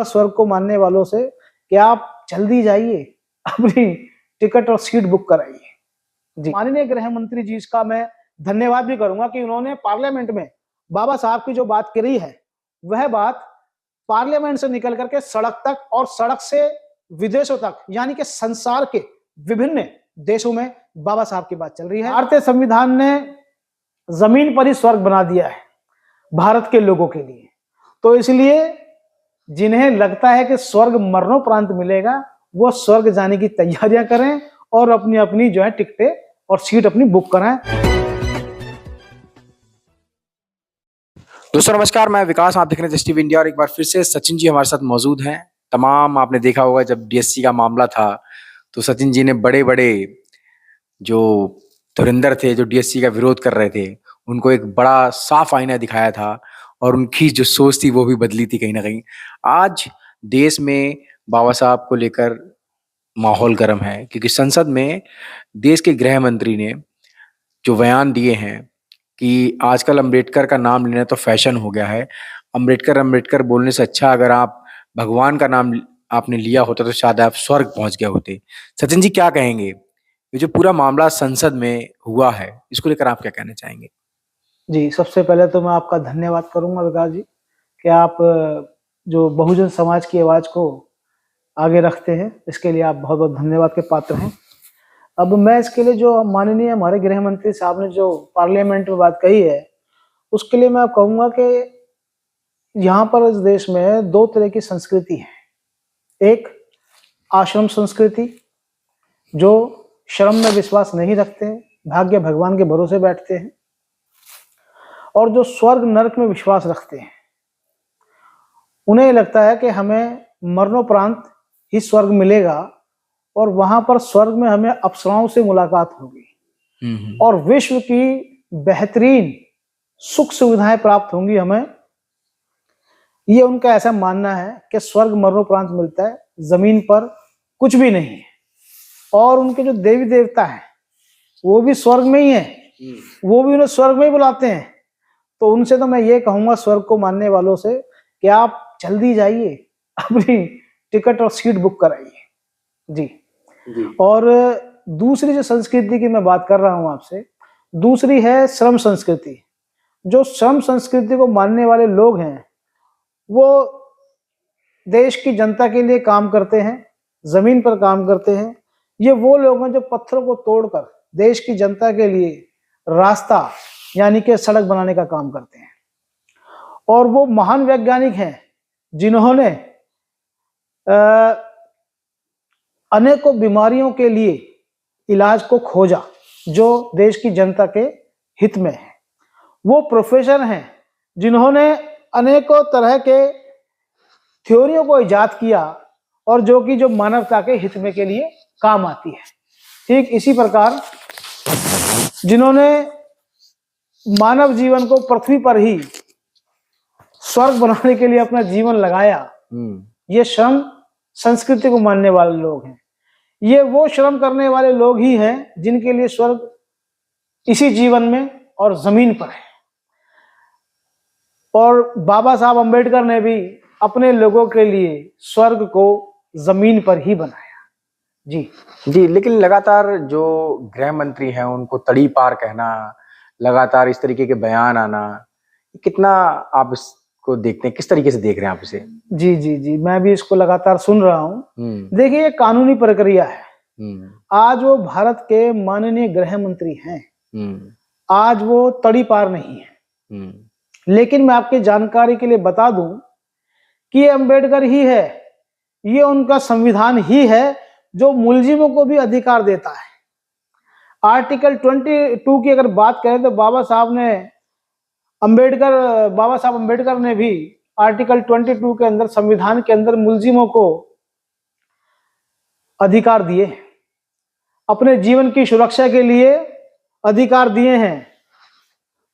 स्वर्ग को मानने वालों से कि आप जल्दी जाइए, अपनी टिकट और सीट बुक कराइए। जी, माननीय गृह मंत्री जी का मैं धन्यवाद भी करूंगा कि उन्होंने पार्लियामेंट में बाबा साहब की जो बात करी है, वह बात पार्लियामेंट से निकल करके सड़क तक और सड़क से विदेशों तक, यानी कि संसार के विभिन्न देशों में बाबा साहब की बात चल रही है। भारतीय संविधान ने जमीन पर ही स्वर्ग बना दिया है भारत के लोगों के लिए। तो इसलिए जिन्हें लगता है कि स्वर्ग मरणोपरांत मिलेगा, वो स्वर्ग जाने की तैयारियां करें और अपनी अपनी जो है टिकटें और सीट अपनी बुक कराएं। दोस्तों नमस्कार, मैं विकास, आप देख रहे हैं जस्ट टीवी इंडिया और एक बार फिर से सचिन जी हमारे साथ मौजूद हैं। तमाम आपने देखा होगा जब डीएससी का मामला था तो सचिन जी ने बड़े बड़े जो धुरंधर थे, जो डीएससी का विरोध कर रहे थे, उनको एक बड़ा साफ आईना दिखाया था और उनकी जो सोच थी वो भी बदली थी कहीं ना कहीं। आज देश में बाबा साहब को लेकर माहौल गर्म है क्योंकि संसद में देश के गृह मंत्री ने जो बयान दिए हैं कि आजकल अम्बेडकर का नाम लेना तो फैशन हो गया है। अम्बेडकर अम्बेडकर बोलने से अच्छा अगर आप भगवान का नाम आपने लिया होता तो शायद आप स्वर्ग पहुंच गए होते। सचिन जी क्या कहेंगे, ये जो पूरा मामला संसद में हुआ है इसको लेकर आप क्या कहना चाहेंगे? जी, सबसे पहले तो मैं आपका धन्यवाद करूंगा विकास जी कि आप जो बहुजन समाज की आवाज को आगे रखते हैं, इसके लिए आप बहुत बहुत धन्यवाद के पात्र हैं। अब मैं इसके लिए जो माननीय हमारे गृह मंत्री साहब ने जो पार्लियामेंट में बात कही है, उसके लिए मैं कहूँगा कि यहाँ पर इस देश में दो तरह की संस्कृति है। एक आश्रम संस्कृति, जो श्रम में विश्वास नहीं रखते हैं, भाग्य भगवान के भरोसे बैठते हैं, और जो स्वर्ग नरक में विश्वास रखते हैं। उन्हें लगता है कि हमें मरणोपरांत ही स्वर्ग मिलेगा और वहां पर स्वर्ग में हमें अप्सराओं से मुलाकात होगी और विश्व की बेहतरीन सुख सुविधाएं प्राप्त होंगी हमें। ये उनका ऐसा मानना है कि स्वर्ग मरणोपरांत मिलता है, जमीन पर कुछ भी नहीं है। और उनके जो देवी देवता हैं वो भी स्वर्ग में ही है, वो भी उन्हें स्वर्ग में ही बुलाते हैं। तो उनसे तो मैं ये कहूंगा स्वर्ग को मानने वालों से कि आप जल्दी जाइए, अपनी टिकट और सीट बुक कराइए। जी। और दूसरी जो संस्कृति की मैं बात कर रहा हूं आपसे, दूसरी है श्रम संस्कृति। जो श्रम संस्कृति को मानने वाले लोग हैं वो देश की जनता के लिए काम करते हैं, जमीन पर काम करते हैं। ये वो लोग हैं जो पत्थरों को तोड़कर देश की जनता के लिए रास्ता यानी कि सड़क बनाने का काम करते हैं। और वो महान वैज्ञानिक हैं जिन्होंने अनेकों बीमारियों के लिए इलाज को खोजा जो देश की जनता के हित में है। वो प्रोफेसर हैं जिन्होंने अनेकों तरह के थ्योरियों को इजाद किया और जो मानवता के हित में के लिए काम आती है। ठीक इसी प्रकार जिन्होंने मानव जीवन को पृथ्वी पर ही स्वर्ग बनाने के लिए अपना जीवन लगाया, ये श्रम संस्कृति को मानने वाले लोग हैं। ये वो श्रम करने वाले लोग ही हैं जिनके लिए स्वर्ग इसी जीवन में और जमीन पर है। और बाबा साहब अम्बेडकर ने भी अपने लोगों के लिए स्वर्ग को जमीन पर ही बनाया। जी, लेकिन लगातार जो गृह मंत्री हैं उनको तड़ी पार कहना, लगातार इस तरीके के बयान आना, कितना आप इसको देखते हैं, किस तरीके से देख रहे हैं आप इसे? जी, मैं भी इसको लगातार सुन रहा हूँ। देखिए, ये कानूनी प्रक्रिया है। आज वो भारत के माननीय गृह मंत्री हैं, आज वो तड़ी पार नहीं है। लेकिन मैं आपकी जानकारी के लिए बता दूं कि ये अम्बेडकर ही है, ये उनका संविधान ही है जो मुलजिमों को भी अधिकार देता है। आर्टिकल 22 की अगर बात करें तो बाबा साहब अम्बेडकर ने भी आर्टिकल 22 के अंदर, संविधान के अंदर मुलजिमों को अधिकार दिए, अपने जीवन की सुरक्षा के लिए अधिकार दिए हैं।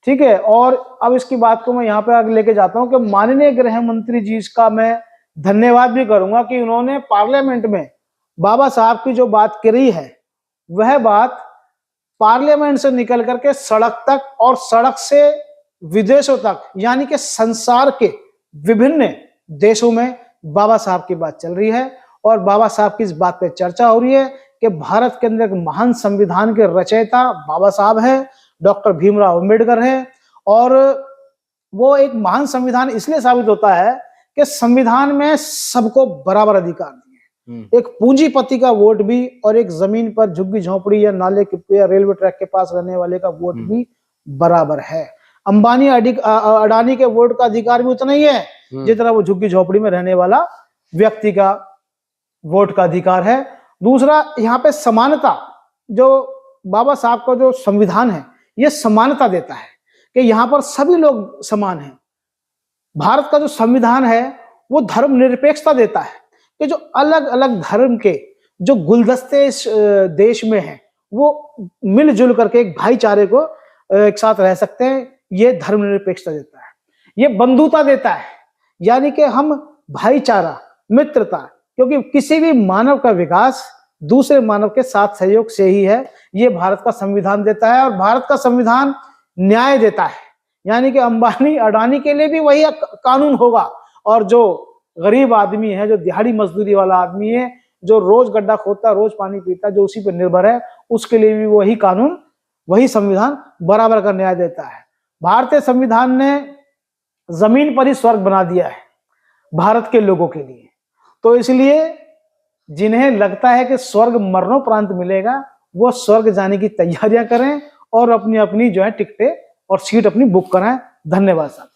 ठीक है। और अब इसकी बात को मैं यहाँ पे आगे लेके जाता हूँ कि माननीय गृह मंत्री जी का मैं धन्यवाद भी करूंगा कि उन्होंने पार्लियामेंट में बाबा साहब की जो बात करी है, वह बात पार्लियामेंट से निकल करके सड़क तक और सड़क से विदेशों तक, यानी कि संसार के विभिन्न देशों में बाबा साहब की बात चल रही है और बाबा साहब की इस बात पे चर्चा हो रही है कि भारत के अंदर एक महान संविधान के रचयिता बाबा साहब है, डॉक्टर भीमराव अंबेडकर है। और वो एक महान संविधान इसलिए साबित होता है कि संविधान में सबको बराबर अधिकार दिए। एक पूंजीपति का वोट भी और एक जमीन पर झुग्गी झोंपड़ी या नाले के या रेलवे ट्रैक के पास रहने वाले का वोट भी बराबर है। अंबानी अडानी के वोट का अधिकार भी उतना ही है जितना वो झुग्गी झोपड़ी में रहने वाला व्यक्ति का वोट का अधिकार है। दूसरा, यहाँ पे समानता, जो बाबा साहब का जो संविधान है ये समानता देता है कि यहाँ पर सभी लोग समान हैं। भारत का जो संविधान है वो धर्मनिरपेक्षता देता है कि जो अलग अलग धर्म के जो गुलदस्ते इस देश में हैं वो मिलजुल करके एक भाईचारे को एक साथ रह सकते हैं। ये धर्मनिरपेक्षता देता है, ये बंधुता देता है, यानी कि हम भाईचारा, मित्रता, क्योंकि किसी भी मानव का विकास दूसरे मानव के साथ सहयोग से ही है, ये भारत का संविधान देता है। और भारत का संविधान न्याय देता है, यानी कि अंबानी अडानी के लिए भी वही कानून होगा और जो गरीब आदमी है, जो दिहाड़ी मजदूरी वाला आदमी है, जो रोज गड्ढा खोदता, रोज पानी पीता, जो उसी पर निर्भर है, उसके लिए भी वही कानून, वही संविधान बराबर का न्याय देता है। भारतीय संविधान ने जमीन पर ही स्वर्ग बना दिया है भारत के लोगों के लिए। तो इसलिए जिन्हें लगता है कि स्वर्ग मरणोपरांत मिलेगा, वो स्वर्ग जाने की तैयारियां करें और अपनी अपनी जो है टिकटें और सीट अपनी बुक कराएं। धन्यवाद साहब।